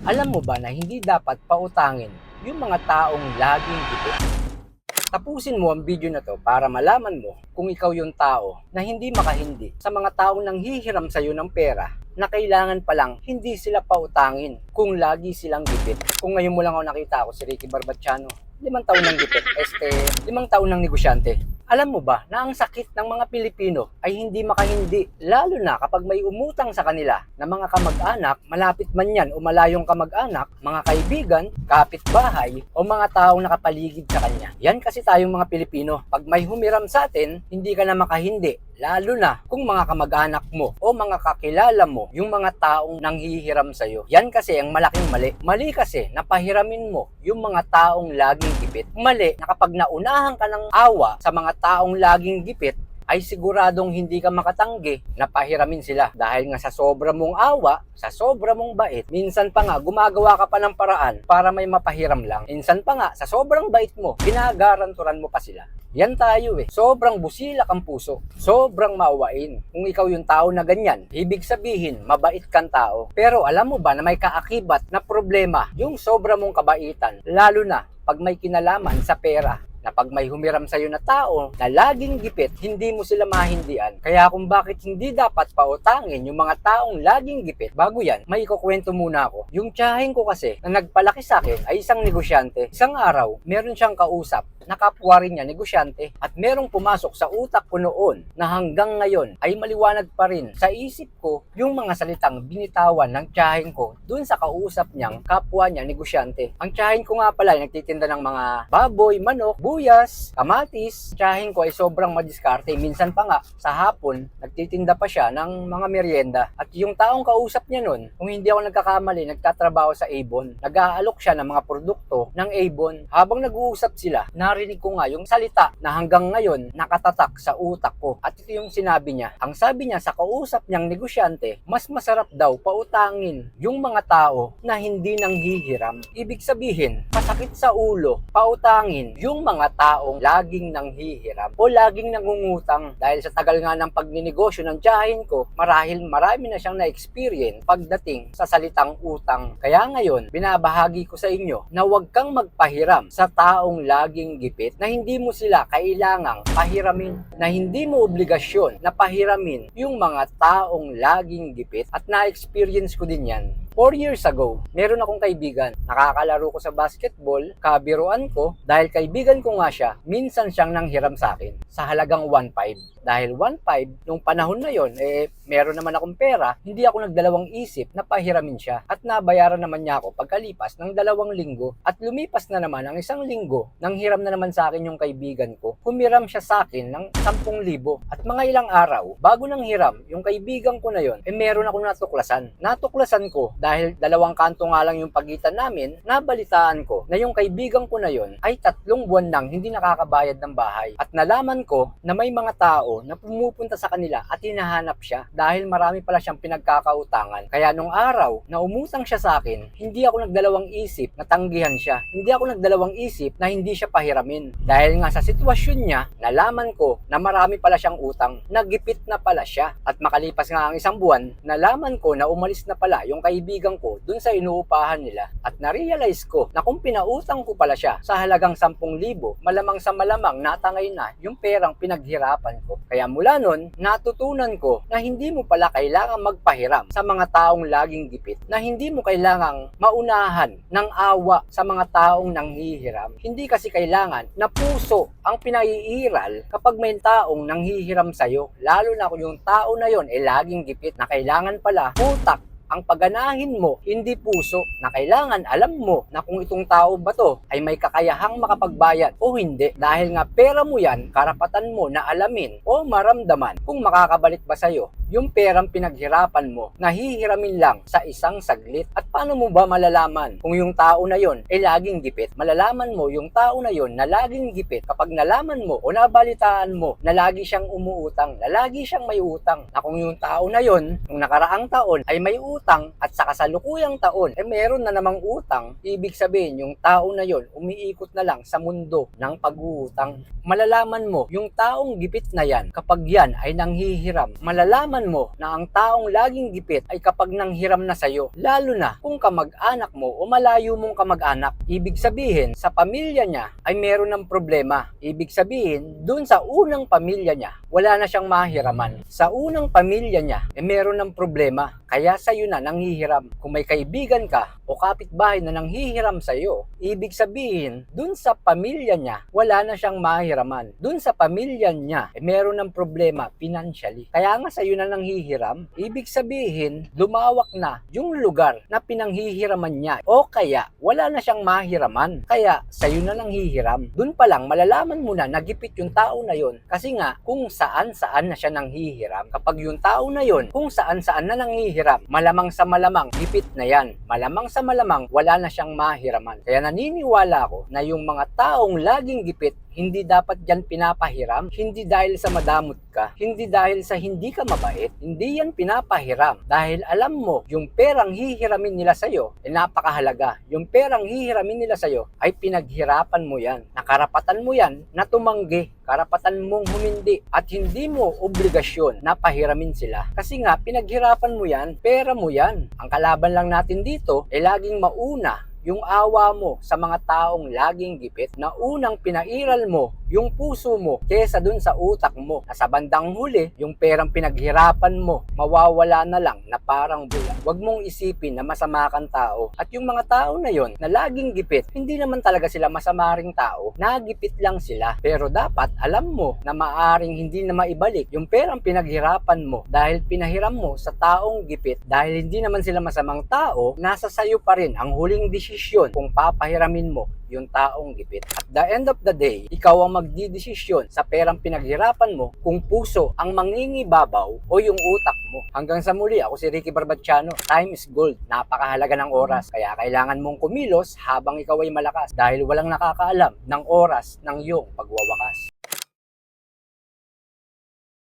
Alam mo ba na hindi dapat pautangin yung mga taong laging gipit? Tapusin mo ang video na to para malaman mo kung ikaw yung tao na hindi makahindi sa mga taong nanghihiram sa'yo ng pera na kailangan palang hindi sila pautangin kung lagi silang gipit. Kung ngayon mo lang ako nakita, ako si Ricky Barbacciano, 5 taon ng gipit, 5 taon ng negosyante. Alam mo ba na ang sakit ng mga Pilipino ay hindi makahindi, lalo na kapag may umutang sa kanila na mga kamag-anak, malapit man yan o malayong kamag-anak, mga kaibigan, kapitbahay o mga taong nakapaligid sa kanya. Yan kasi tayong mga Pilipino, pag may humiram sa atin, hindi ka na makahindi, lalo na kung mga kamag-anak mo o mga kakilala mo yung mga taong nanghihiram sa'yo. Yan kasi ang malaking mali. Mali kasi na pahiramin mo yung mga taong laging gipit. Mali na kapag naunahan ka ng awa sa mga taong laging gipit, ay siguradong hindi ka makatanggi na pahiramin sila. Dahil nga sa sobra mong awa, sa sobra mong bait, minsan pa nga gumagawa ka pa ng paraan para may mapahiram lang. Minsan pa nga sa sobrang bait mo, ginagaranturan mo pa sila. Yan tayo eh. Sobrang busilak ang puso. Sobrang maawain. Kung ikaw yung tao na ganyan, ibig sabihin, mabait kang tao. Pero alam mo ba na may kaakibat na problema yung sobra mong kabaitan, lalo na pag may kinalaman sa pera, na pag may humiram sa'yo na tao na laging gipit, hindi mo sila mahindian. Kaya kung bakit hindi dapat pautangin yung mga taong laging gipit, bago yan, may ikukwento muna ako. Yung tiyahin ko kasi na nagpalaki sa akin ay isang negosyante. Isang araw, meron siyang kausap na kapwa rin niya negosyante at merong pumasok sa utak ko noon na hanggang ngayon ay maliwanag pa rin sa isip ko yung mga salitang binitawan ng tiyahin ko dun sa kausap niyang kapwa niya negosyante. Ang tiyahin ko nga pala ay nagtitinda ng mga baboy, manok, buyas, kamatis. Tiyahin ko ay sobrang madiskarte. Minsan pa nga sa hapon nagtitinda pa siya ng mga merienda. At yung taong kausap niya nun, kung hindi ako nagkakamali, nagtatrabaho sa Avon. Nag-aalok siya ng mga produkto ng Avon. Habang nag-uusap sila, narinig ko nga yung salita na hanggang ngayon nakatatak sa utak ko. At ito yung sinabi niya. Ang sabi niya sa kausap niyang negosyante, mas masarap daw pautangin yung mga tao na hindi nanghihiram. Ibig sabihin, masakit sa ulo, pautangin yung mga taong laging nanghihiram o laging nangungutang. Dahil sa tagal nga ng pagninegosyo ng tiyahin ko, marahil marami na siyang na-experience pagdating sa salitang utang. Kaya ngayon, binabahagi ko sa inyo na huwag kang magpahiram sa taong laging gipit na hindi mo sila kailangang pahiramin, na hindi mo obligasyon na pahiramin yung mga taong laging gipit. At na-experience ko din yan. 4 years ago, meron akong kaibigan. Nakakalaro ko sa basketball, kabiruan ko, dahil kaibigan ko nga siya, minsan siyang nanghiram sa akin sa halagang 1.5. Dahil 1.5, nung panahon na yon, meron naman akong pera, hindi ako nagdalawang isip na pahiramin siya. At nabayaran naman niya ako pagkalipas ng 2 linggo. At lumipas na naman ang 1 linggo, nanghiram na naman sa akin yung kaibigan ko. Humiram siya sa akin ng 10,000. At mga ilang araw, bago nang hiram, yung kaibigan ko na yon, meron akong natuklasan. Natuklasan ko, dahil 2 kanto nga lang yung pagitan namin, nabalitaan ko na yung kaibigan ko na yon ay 3 buwan nang hindi nakakabayad ng bahay. At nalaman ko na may mga tao na pumupunta sa kanila at hinahanap siya dahil marami pala siyang pinagkakautangan. Kaya nung araw na umutang siya sa akin, hindi ako nagdalawang isip na tanggihan siya. Hindi ako nagdalawang isip na hindi siya pahiramin. Dahil nga sa sitwasyon niya, nalaman ko na marami pala siyang utang. Nagipit na pala siya. At makalipas nga ang 1 buwan, nalaman ko na umalis na pala yung kaibigan ko dun sa inuupahan nila. At na-realize ko na kung pinautang ko pala siya sa halagang 10,000, malamang sa malamang natangay na yung perang pinaghirapan ko. Kaya mula nun, natutunan ko na hindi mo pala kailangang magpahiram sa mga taong laging gipit, na hindi mo kailangang maunahan ng awa sa mga taong nanghihiram. Hindi kasi kailangan na puso ang pinaiiral kapag may taong nanghihiram sa'yo, lalo na kung yung tao na yon ay laging gipit, na kailangan pala utak ang paganahin mo, hindi puso, na kailangan alam mo na kung itong tao ba to ay may kakayahang makapagbayad o hindi. Dahil nga pera mo yan, karapatan mo na alamin o maramdaman kung makakabalik ba sa'yo yung perang pinaghirapan mo, nahihiramin lang sa isang saglit. At paano mo ba malalaman kung yung tao na yon ay laging gipit? Malalaman mo yung tao na yon na laging gipit kapag nalaman mo o nabalitaan mo na lagi siyang umuutang, na lagi siyang may utang, na kung yung tao na yon nung nakaraang taon ay may utang utang at sa kasalukuyang taon, meron na namang utang, ibig sabihin yung tao na yon umiikot na lang sa mundo ng pag-uutang. Malalaman mo yung taong gipit na yan kapag yan ay nanghihiram. Malalaman mo na ang taong laging gipit ay kapag nanghiram na sa'yo. Lalo na kung kamag-anak mo o malayo mong kamag-anak. Ibig sabihin, sa pamilya niya ay meron ng problema. Ibig sabihin, dun sa unang pamilya niya, wala na siyang mahiraman. Sa unang pamilya niya, meron ng problema. Kaya sa'yo na nanghihiram. Kung may kaibigan ka o kapitbahay na nanghihiram sa'yo, ibig sabihin, dun sa pamilya niya, wala na siyang mahiraman. Dun sa pamilya niya, meron ng problema financially. Kaya nga sa'yo na nanghihiram, ibig sabihin, lumawak na yung lugar na pinanghihiraman niya. O kaya, wala na siyang mahiraman. Kaya, sa'yo na nanghihiram. Dun pa lang, malalaman mo na nagipit yung tao na yon. Kasi nga, kung saan-saan na siya nanghihiram. Kapag yung tao na yon, kung saan-saan na nanghihiram, malamang sa malamang, gipit na yan. Malamang sa malamang, wala na siyang mahiraman. Kaya naniniwala ako na yung mga taong laging gipit, hindi dapat yan pinapahiram. Hindi dahil sa madamot ka, hindi dahil sa hindi ka mabait, hindi yan pinapahiram. Dahil alam mo, yung perang hihiramin nila sa'yo, napakahalaga. Yung perang hihiramin nila sa'yo, ay pinaghirapan mo yan. Nakarapatan mo yan na tumanggi. Karapatan mong humindi. At hindi mo obligasyon na pahiramin sila. Kasi nga, pinaghirapan mo yan, pera mo yan. Ang kalaban lang natin dito, ay laging mauna yung awa mo sa mga taong laging gipit, na unang pinairal mo yung puso mo kesa dun sa utak mo, na sa bandang huli, yung perang pinaghirapan mo, mawawala na lang na parang bula. Huwag mong isipin na masama kang tao. At yung mga tao na yon na laging gipit, hindi naman talaga sila masama ring tao, nagipit lang sila. Pero dapat alam mo na maaring hindi na maibalik yung perang pinaghirapan mo dahil pinahiram mo sa taong gipit. Dahil hindi naman sila masamang tao, nasa sayo pa rin ang huling desisyon kung papahiramin mo yung taong gipit. At the end of the day, ikaw ang magdidesisyon sa perang pinaghirapan mo kung puso ang mangingibabaw o yung utak mo. Hanggang sa muli, ako si Ricky Barbatiano. Time is gold. Napakahalaga ng oras. Kaya kailangan mong kumilos habang ikaw ay malakas dahil walang nakakaalam ng oras ng iyong pagwawakas.